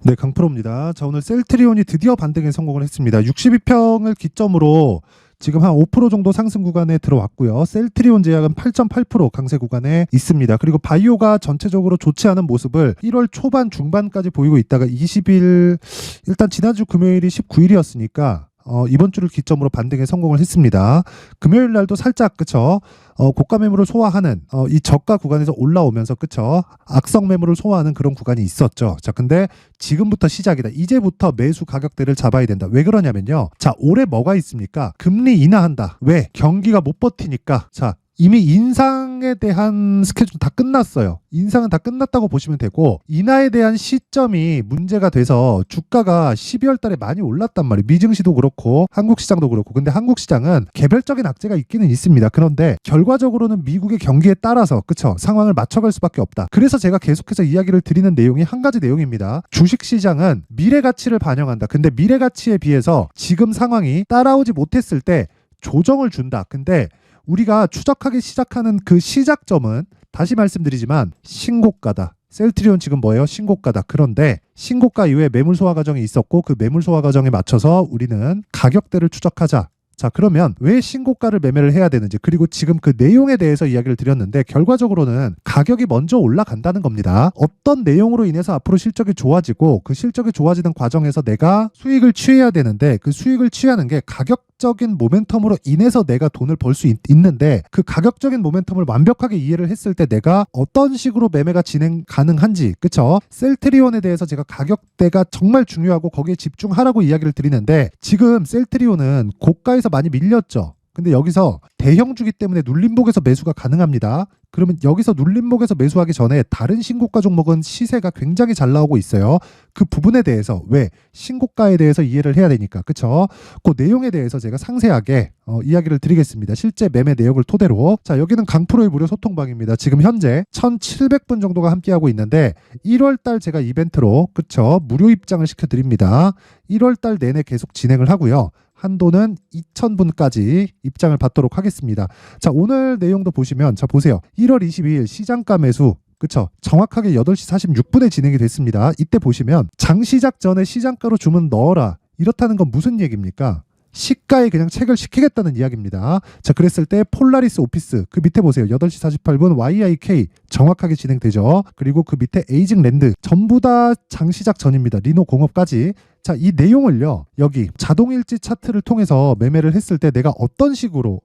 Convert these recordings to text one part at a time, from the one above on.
네, 강프로입니다. 자, 오늘 셀트리온이 드디어 반등에 성공을 했습니다. 62평을 기점으로 지금 한 5% 정도 상승 구간에 들어왔고요. 셀트리온 제약은 8.8% 강세 구간에 있습니다. 그리고 바이오가 전체적으로 좋지 않은 모습을 1월 초반 중반까지 보이고 있다가 20일, 일단 지난주 금요일이 19일이었으니까 이번 주를 기점으로 반등에 성공을 했습니다. 금요일 날도 살짝 그쵸? 고가 매물을 소화하는 이 저가 구간에서 올라오면서 그쵸? 악성 매물을 소화하는 그런 구간이 있었죠. 자, 근데 지금부터 시작이다. 이제부터 매수 가격대를 잡아야 된다. 왜 그러냐면요. 자, 올해 뭐가 있습니까? 금리 인하한다. 왜? 경기가 못 버티니까. 자, 이미 인상에 대한 스케줄 다 끝났어요. 인상은 다 끝났다고 보시면 되고, 인하에 대한 시점이 문제가 돼서 주가가 12월 달에 많이 올랐단 말이에요. 미증시도 그렇고 한국 시장도 그렇고. 근데 한국 시장은 개별적인 악재가 있기는 있습니다. 그런데 결과적으로는 미국의 경기에 따라서 그쵸? 상황을 맞춰갈 수밖에 없다. 그래서 제가 계속해서 이야기를 드리는 내용이 한 가지 내용입니다. 주식시장은 미래 가치를 반영한다. 근데 미래 가치에 비해서 지금 상황이 따라오지 못했을 때 조정을 준다. 근데 우리가 추적하기 시작하는 그 시작점은 다시 말씀드리지만 신고가다. 셀트리온 지금 뭐예요? 신고가다. 그런데 신고가 이후에 매물 소화 과정이 있었고 그 매물 소화 과정에 맞춰서 우리는 가격대를 추적하자. 자, 그러면 왜 신고가를 매매를 해야 되는지, 그리고 지금 그 내용에 대해서 이야기를 드렸는데 결과적으로는 가격이 먼저 올라간다는 겁니다. 어떤 내용으로 인해서 앞으로 실적이 좋아지고 그 실적이 좋아지는 과정에서 내가 수익을 취해야 되는데 그 수익을 취하는 게 가격적인 모멘텀으로 인해서 내가 돈을 벌 수 있는데 그 가격적인 모멘텀을 완벽하게 이해를 했을 때 내가 어떤 식으로 매매가 진행 가능한지, 그쵸? 셀트리온에 대해서 제가 가격대가 정말 중요하고 거기에 집중하라고 이야기를 드리는데 지금 셀트리온은 고가에서 많이 밀렸죠. 근데 여기서 대형주기 때문에 눌림목에서 매수가 가능합니다. 그러면 여기서 눌림목에서 매수하기 전에 다른 신고가 종목은 시세가 굉장히 잘 나오고 있어요. 그 부분에 대해서, 왜? 신고가에 대해서 이해를 해야 되니까. 그쵸? 그 내용에 대해서 제가 상세하게 이야기를 드리겠습니다. 실제 매매 내역을 토대로. 자, 여기는 강프로의 무료 소통방입니다. 지금 현재 1,700분 정도가 함께하고 있는데 1월달 제가 이벤트로 그쵸? 무료 입장을 시켜드립니다. 1월달 내내 계속 진행을 하고요. 한도는 2,000분까지 입장을 받도록 하겠습니다. 자, 오늘 내용도 보시면, 자, 보세요. 1월 22일 시장가 매수, 그쵸? 정확하게 8시 46분에 진행이 됐습니다. 이때 보시면 장 시작 전에 시장가로 주문 넣어라. 이렇다는 건 무슨 얘기입니까? 시가에 그냥 체결시키겠다는 이야기입니다. 자, 그랬을 때 폴라리스 오피스, 그 밑에 보세요. 8시 48분 YIK 정확하게 진행되죠. 그리고 그 밑에 에이징 랜드, 전부 다 장시작 전입니다. 리노 공업까지. 자, 이 내용을요, 여기 자동일지 차트를 통해서 매매를 했을 때 내가 어떤 식으로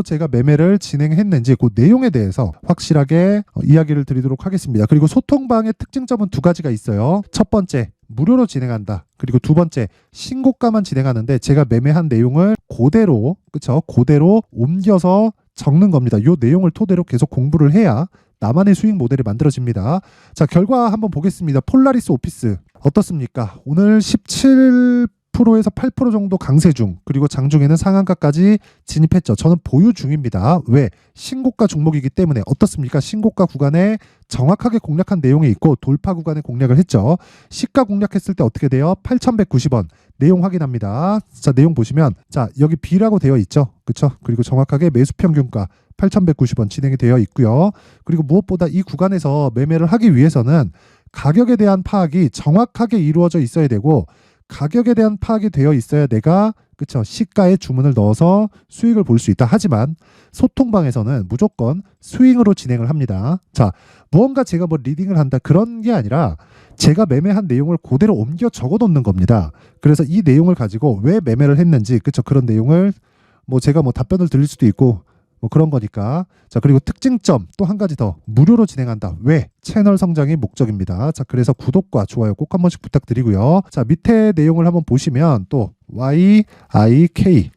제가 매매를 진행했는지 그 내용에 대해서 확실하게 이야기를 드리도록 하겠습니다. 그리고 소통방의 특징점은 두 가지가 있어요. 첫 번째, 무료로 진행한다. 그리고 두 번째, 신고가만 진행하는데 제가 매매한 내용을 그대로, 그쵸? 그대로 옮겨서 적는 겁니다. 이 내용을 토대로 계속 공부를 해야 나만의 수익 모델이 만들어집니다. 자, 결과 한번 보겠습니다. 폴라리스 오피스 어떻습니까? 오늘 17%에서 8% 정도 강세 중, 그리고 장중에는 상한가까지 진입했죠. 저는 보유 중입니다. 왜? 신고가 종목이기 때문에. 어떻습니까? 신고가 구간에 정확하게 공략한 내용이 있고 돌파 구간에 공략을 했죠. 시가 공략했을 때 어떻게 돼요? 8,190원. 내용 확인합니다. 자, 내용 보시면, 자, 여기 B라고 되어 있죠. 그쵸? 그리고 정확하게 매수 평균가 8,190원 진행이 되어 있고요. 그리고 무엇보다 이 구간에서 매매를 하기 위해서는 가격에 대한 파악이 정확하게 이루어져 있어야 되고, 가격에 대한 파악이 되어 있어야 내가 그쵸? 시가에 주문을 넣어서 수익을 볼 수 있다. 하지만 소통방에서는 무조건 스윙으로 진행을 합니다. 자, 무언가 제가 뭐 리딩을 한다 그런 게 아니라 제가 매매한 내용을 그대로 옮겨 적어 놓는 겁니다. 그래서 이 내용을 가지고 왜 매매를 했는지, 그쵸? 그런 내용을 뭐 제가 뭐 답변을 드릴 수도 있고 뭐 그런 거니까. 자, 그리고 특징점 또 한 가지 더, 무료로 진행한다. 왜? 채널 성장이 목적입니다. 자, 그래서 구독과 좋아요 꼭 한 번씩 부탁드리고요. 자, 밑에 내용을 한번 보시면 또 YIK,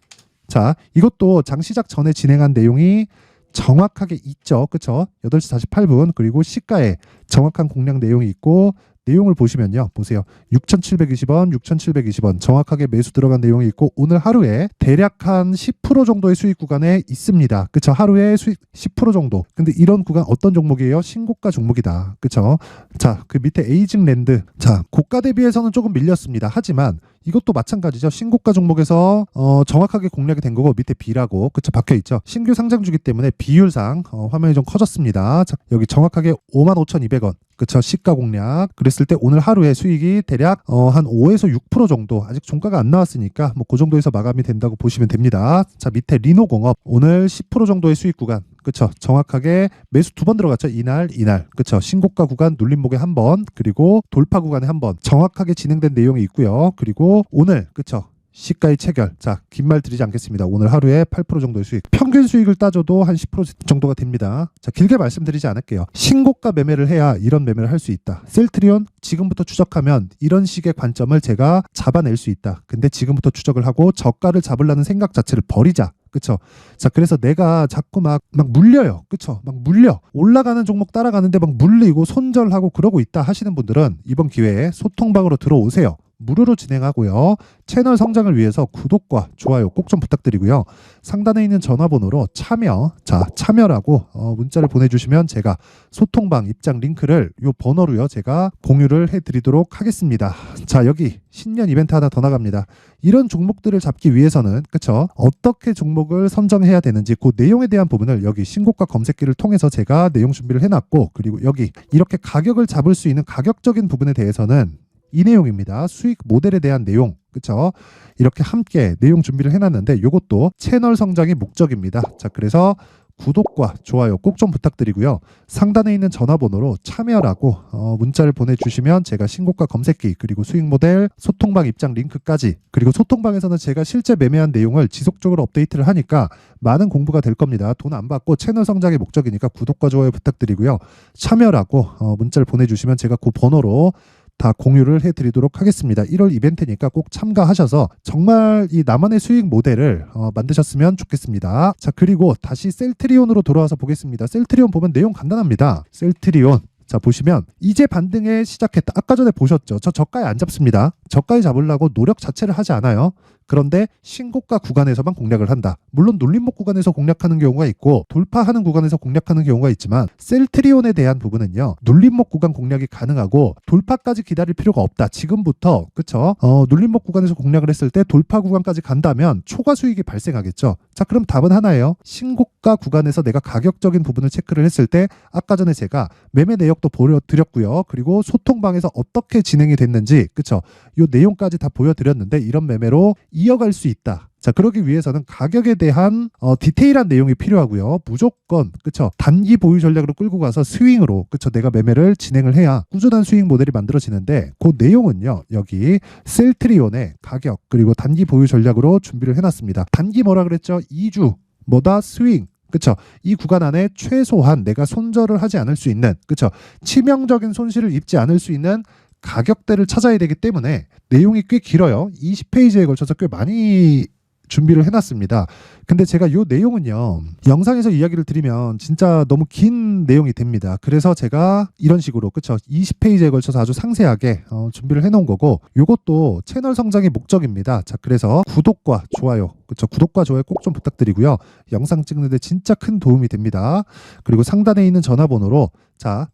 자, 이것도 장시작 전에 진행한 내용이 정확하게 있죠. 그쵸? 8시 48분, 그리고 시가에 정확한 공략 내용이 있고, 내용을 보시면요, 보세요. 6,720원, 6,720원 정확하게 매수 들어간 내용이 있고, 오늘 하루에 대략 한 10% 정도의 수익 구간에 있습니다. 그쵸? 하루에 수익 10% 정도. 근데 이런 구간 어떤 종목이에요? 신고가 종목이다. 그쵸? 자, 그 밑에 에이징 랜드. 자, 고가 대비해서는 조금 밀렸습니다. 하지만 이것도 마찬가지죠. 신고가 종목에서 정확하게 공략이 된 거고, 밑에 B라고 그쵸? 박혀 있죠. 신규 상장주기 때문에 비율상 화면이 좀 커졌습니다. 자, 여기 정확하게 55,200원 그쵸? 시가 공략. 그랬을 때 오늘 하루의 수익이 대략 한 5에서 6% 정도, 아직 종가가 안 나왔으니까 뭐 그 정도에서 마감이 된다고 보시면 됩니다. 자, 밑에 리노공업 오늘 10% 정도의 수익 구간. 그쵸? 정확하게 매수 2번 들어갔죠. 이날. 그쵸? 신고가 구간 눌림목에 1번, 그리고 돌파 구간에 1번 정확하게 진행된 내용이 있고요. 그리고 오늘 그쵸? 시가의 체결. 자, 긴 말 드리지 않겠습니다. 오늘 하루에 8% 정도의 수익. 평균 수익을 따져도 한 10% 정도가 됩니다. 자, 길게 말씀드리지 않을게요. 신고가 매매를 해야 이런 매매를 할 수 있다. 셀트리온 지금부터 추적하면 이런 식의 관점을 제가 잡아낼 수 있다. 근데 지금부터 추적을 하고 저가를 잡으려는 생각 자체를 버리자. 그쵸? 자, 그래서 내가 자꾸 막 물려요. 그쵸? 막 물려. 올라가는 종목 따라가는데 막 물리고 손절하고 그러고 있다 하시는 분들은 이번 기회에 소통방으로 들어오세요. 무료로 진행하고요. 채널 성장을 위해서 구독과 좋아요 꼭 좀 부탁드리고요. 상단에 있는 전화번호로 참여라고 문자를 보내주시면 제가 소통방 입장 링크를 요 번호로요 제가 공유를 해드리도록 하겠습니다. 자, 여기 신년 이벤트 하나 더 나갑니다. 이런 종목들을 잡기 위해서는 그쵸? 어떻게 종목을 선정해야 되는지 그 내용에 대한 부분을 여기 신고가 검색기를 통해서 제가 내용 준비를 해놨고, 그리고 여기 이렇게 가격을 잡을 수 있는 가격적인 부분에 대해서는 이 내용입니다. 수익 모델에 대한 내용. 그쵸? 이렇게 함께 내용 준비를 해놨는데 이것도 채널 성장이 목적입니다. 자, 그래서 구독과 좋아요 꼭 좀 부탁드리고요. 상단에 있는 전화번호로 참여라고 문자를 보내주시면 제가 신고가 검색기, 그리고 수익 모델, 소통방 입장 링크까지, 그리고 소통방에서는 제가 실제 매매한 내용을 지속적으로 업데이트를 하니까 많은 공부가 될 겁니다. 돈 안 받고 채널 성장의 목적이니까 구독과 좋아요 부탁드리고요. 참여라고 문자를 보내주시면 제가 그 번호로 다 공유를 해드리도록 하겠습니다. 1월 이벤트니까 꼭 참가하셔서 정말 이 나만의 수익 모델을 만드셨으면 좋겠습니다. 자, 그리고 다시 셀트리온으로 돌아와서 보겠습니다. 셀트리온 보면 내용 간단합니다. 셀트리온. 자, 보시면 이제 반등에 시작했다. 아까 전에 보셨죠? 저 저가에 안 잡습니다. 저가에 잡으려고 노력 자체를 하지 않아요. 그런데 신고가 구간에서만 공략을 한다. 물론 눌림목 구간에서 공략하는 경우가 있고 돌파하는 구간에서 공략하는 경우가 있지만 셀트리온에 대한 부분은요, 눌림목 구간 공략이 가능하고 돌파까지 기다릴 필요가 없다. 지금부터 그쵸? 눌림목 구간에서 공략을 했을 때 돌파 구간까지 간다면 초과 수익이 발생하겠죠. 자, 그럼 답은 하나예요. 신고가 구간에서 내가 가격적인 부분을 체크를 했을 때 아까 전에 제가 매매 내역도 보여드렸고요. 그리고 소통방에서 어떻게 진행이 됐는지 그쵸? 이 내용까지 다 보여드렸는데 이런 매매로 이어갈 수 있다. 자, 그러기 위해서는 가격에 대한 디테일한 내용이 필요하고요. 무조건 그쵸? 단기 보유 전략으로 끌고 가서 스윙으로 그쵸? 내가 매매를 진행을 해야 꾸준한 수익 모델이 만들어지는데 그 내용은요, 여기 셀트리온의 가격 그리고 단기 보유 전략으로 준비를 해놨습니다. 단기 뭐라 그랬죠? 2주 뭐다? 스윙. 그쵸? 이 구간 안에 최소한 내가 손절을 하지 않을 수 있는 그쵸? 치명적인 손실을 입지 않을 수 있는 가격대를 찾아야 되기 때문에 내용이 꽤 길어요. 20페이지에 걸쳐서 꽤 많이 준비를 해놨습니다. 근데 제가 이 내용은요, 영상에서 이야기를 드리면 진짜 너무 긴 내용이 됩니다. 그래서 제가 이런 식으로 그쵸? 20페이지에 걸쳐서 아주 상세하게 준비를 해놓은 거고, 이것도 채널 성장의 목적입니다. 자, 그래서 구독과 좋아요 그쵸? 구독과 좋아요 꼭 좀 부탁드리고요. 영상 찍는데 진짜 큰 도움이 됩니다. 그리고 상단에 있는 전화번호로 자,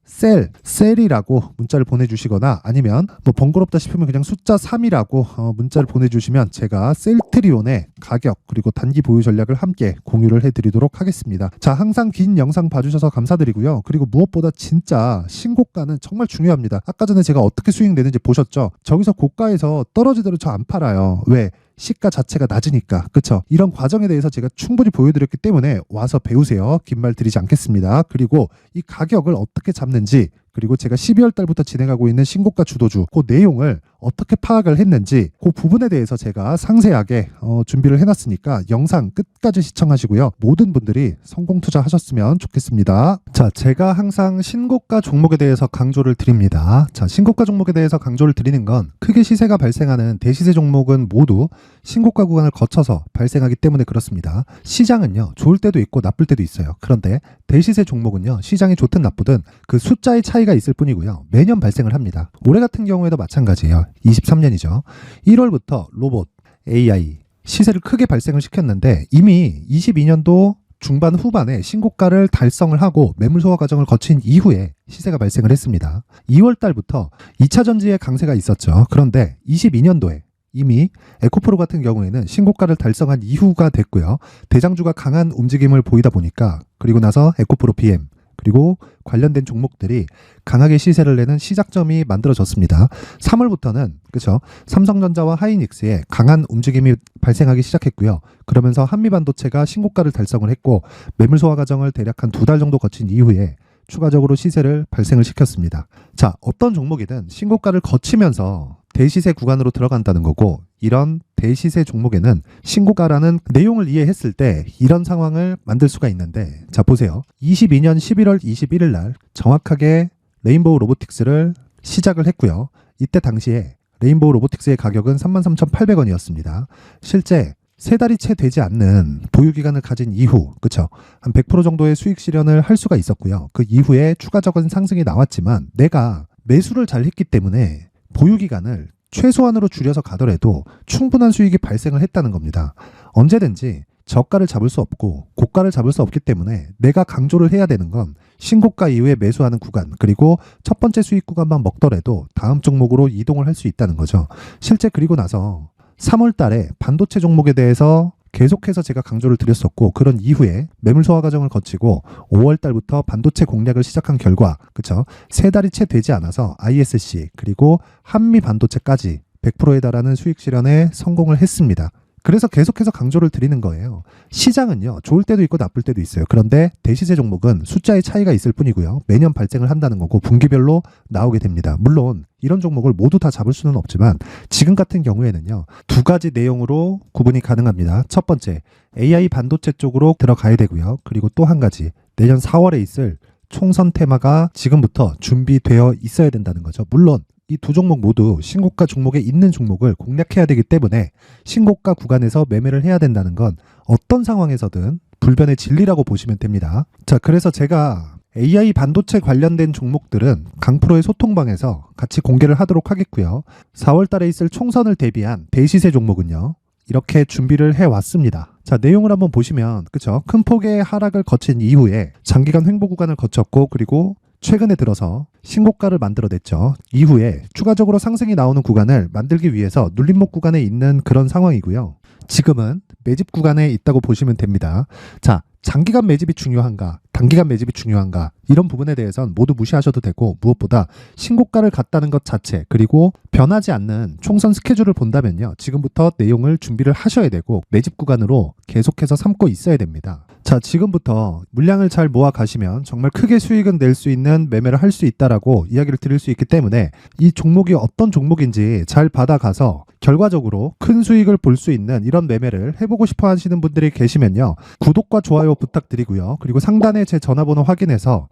셀이라고 문자를 보내주시거나 아니면 뭐 번거롭다 싶으면 그냥 숫자 3이라고 문자를 보내주시면 제가 셀트리온의 가격 그리고 단기 보유 전략을 함께 공유를 해드리도록 하겠습니다. 자, 항상 긴 영상 봐주셔서 감사드리고요. 그리고 무엇보다 진짜 신고가는 정말 중요합니다. 아까 전에 제가 어떻게 수익 내는지 보셨죠? 저기서 고가에서 떨어지더라도 저 안 팔아요. 왜? 시가 자체가 낮으니까. 그쵸? 이런 과정에 대해서 제가 충분히 보여드렸기 때문에 와서 배우세요. 긴 말 드리지 않겠습니다. 그리고 이 가격을 어떻게 잡는지, 그리고 제가 12월 달부터 진행하고 있는 신고가 주도주 그 내용을 어떻게 파악을 했는지 그 부분에 대해서 제가 상세하게 준비를 해놨으니까 영상 끝까지 시청하시고요. 모든 분들이 성공 투자하셨으면 좋겠습니다. 자, 제가 항상 신고가 종목에 대해서 강조를 드립니다. 자, 신고가 종목에 대해서 강조를 드리는 건 크게 시세가 발생하는 대시세 종목은 모두 신고가 구간을 거쳐서 발생하기 때문에 그렇습니다. 시장은요, 좋을 때도 있고 나쁠 때도 있어요. 그런데 대시세 종목은요, 시장이 좋든 나쁘든 그 숫자의 차이가 있을 뿐이고요. 매년 발생을 합니다. 올해 같은 경우에도 마찬가지예요. 23년이죠. 1월부터 로봇, AI 시세를 크게 발생을 시켰는데 이미 22년도 중반 후반에 신고가를 달성을 하고 매물 소화 과정을 거친 이후에 시세가 발생을 했습니다. 2월 달부터 2차 전지의 강세가 있었죠. 그런데 22년도에 이미 에코프로 같은 경우에는 신고가를 달성한 이후가 됐고요. 대장주가 강한 움직임을 보이다 보니까 그리고 나서 에코프로 BM 그리고 관련된 종목들이 강하게 시세를 내는 시작점이 만들어졌습니다. 3월부터는 그렇죠. 삼성전자와 하이닉스에 강한 움직임이 발생하기 시작했고요. 그러면서 한미반도체가 신고가를 달성을 했고 매물 소화 과정을 대략 한 2달 정도 거친 이후에 추가적으로 시세를 발생을 시켰습니다. 자, 어떤 종목이든 신고가를 거치면서 대시세 구간으로 들어간다는 거고, 이런 대시세 종목에는 신고가라는 내용을 이해했을 때 이런 상황을 만들 수가 있는데, 자 보세요. 22년 11월 21일 날 정확하게 레인보우 로보틱스를 시작을 했고요. 이때 당시에 레인보우 로보틱스의 가격은 33,800원이었습니다. 실제 세 달이 채 되지 않는 보유기간을 가진 이후, 그쵸? 한 100% 정도의 수익 실현을 할 수가 있었고요. 그 이후에 추가적인 상승이 나왔지만 내가 매수를 잘 했기 때문에 보유기간을 최소한으로 줄여서 가더라도 충분한 수익이 발생을 했다는 겁니다. 언제든지 저가를 잡을 수 없고 고가를 잡을 수 없기 때문에 내가 강조를 해야 되는 건 신고가 이후에 매수하는 구간, 그리고 첫 번째 수익 구간만 먹더라도 다음 종목으로 이동을 할 수 있다는 거죠. 실제 그리고 나서 3월 달에 반도체 종목에 대해서 계속해서 제가 강조를 드렸었고, 그런 이후에 매물 소화 과정을 거치고 5월 달부터 반도체 공략을 시작한 결과, 그쵸? 세 달이 채 되지 않아서 ISC 그리고 한미 반도체까지 100%에 달하는 수익 실현에 성공을 했습니다. 그래서 계속해서 강조를 드리는 거예요. 시장은요, 좋을 때도 있고 나쁠 때도 있어요. 그런데 대시세 종목은 숫자의 차이가 있을 뿐이고요. 매년 발생을 한다는 거고 분기별로 나오게 됩니다. 물론 이런 종목을 모두 다 잡을 수는 없지만 지금 같은 경우에는요, 두 가지 내용으로 구분이 가능합니다. 첫 번째, AI 반도체 쪽으로 들어가야 되고요. 그리고 또 한 가지, 내년 4월에 있을 총선 테마가 지금부터 준비되어 있어야 된다는 거죠. 물론 이 두 종목 모두 신고가 종목에 있는 종목을 공략해야 되기 때문에 신고가 구간에서 매매를 해야 된다는 건 어떤 상황에서든 불변의 진리라고 보시면 됩니다. 자, 그래서 제가 AI 반도체 관련된 종목들은 강프로의 소통방에서 같이 공개를 하도록 하겠고요. 4월 달에 있을 총선을 대비한 대시세 종목은요, 이렇게 준비를 해왔습니다. 자, 내용을 한번 보시면, 그쵸? 큰 폭의 하락을 거친 이후에 장기간 횡보 구간을 거쳤고, 그리고 최근에 들어서 신고가를 만들어냈죠. 이후에 추가적으로 상승이 나오는 구간을 만들기 위해서 눌림목 구간에 있는 그런 상황이고요. 지금은 매집 구간에 있다고 보시면 됩니다. 자, 장기간 매집이 중요한가, 단기간 매집이 중요한가, 이런 부분에 대해서는 모두 무시하셔도 되고, 무엇보다 신고가를 갔다는 것 자체, 그리고 변하지 않는 총선 스케줄을 본다면요, 지금부터 내용을 준비를 하셔야 되고 매집 구간으로 계속해서 삼고 있어야 됩니다. 자, 지금부터 물량을 잘 모아 가시면 정말 크게 수익은 낼 수 있는 매매를 할 수 있다라고 이야기를 드릴 수 있기 때문에 이 종목이 어떤 종목인지 잘 받아가서 결과적으로 큰 수익을 볼 수 있는 이런 매매를 해보고 싶어 하시는 분들이 계시면요, 구독과 좋아요 부탁드리고요. 그리고 상단에 제 전화번호 확인해서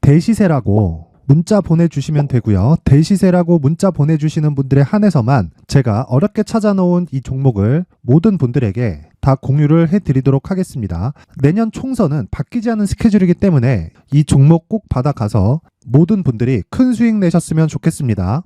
대시세라고 문자 보내주시면 되고요. 대시세라고 문자 보내주시는 분들에 한해서만 제가 어렵게 찾아놓은 이 종목을 모든 분들에게 다 공유를 해드리도록 하겠습니다. 내년 총선은 바뀌지 않은 스케줄이기 때문에 이 종목 꼭 받아가서 모든 분들이 큰 수익 내셨으면 좋겠습니다.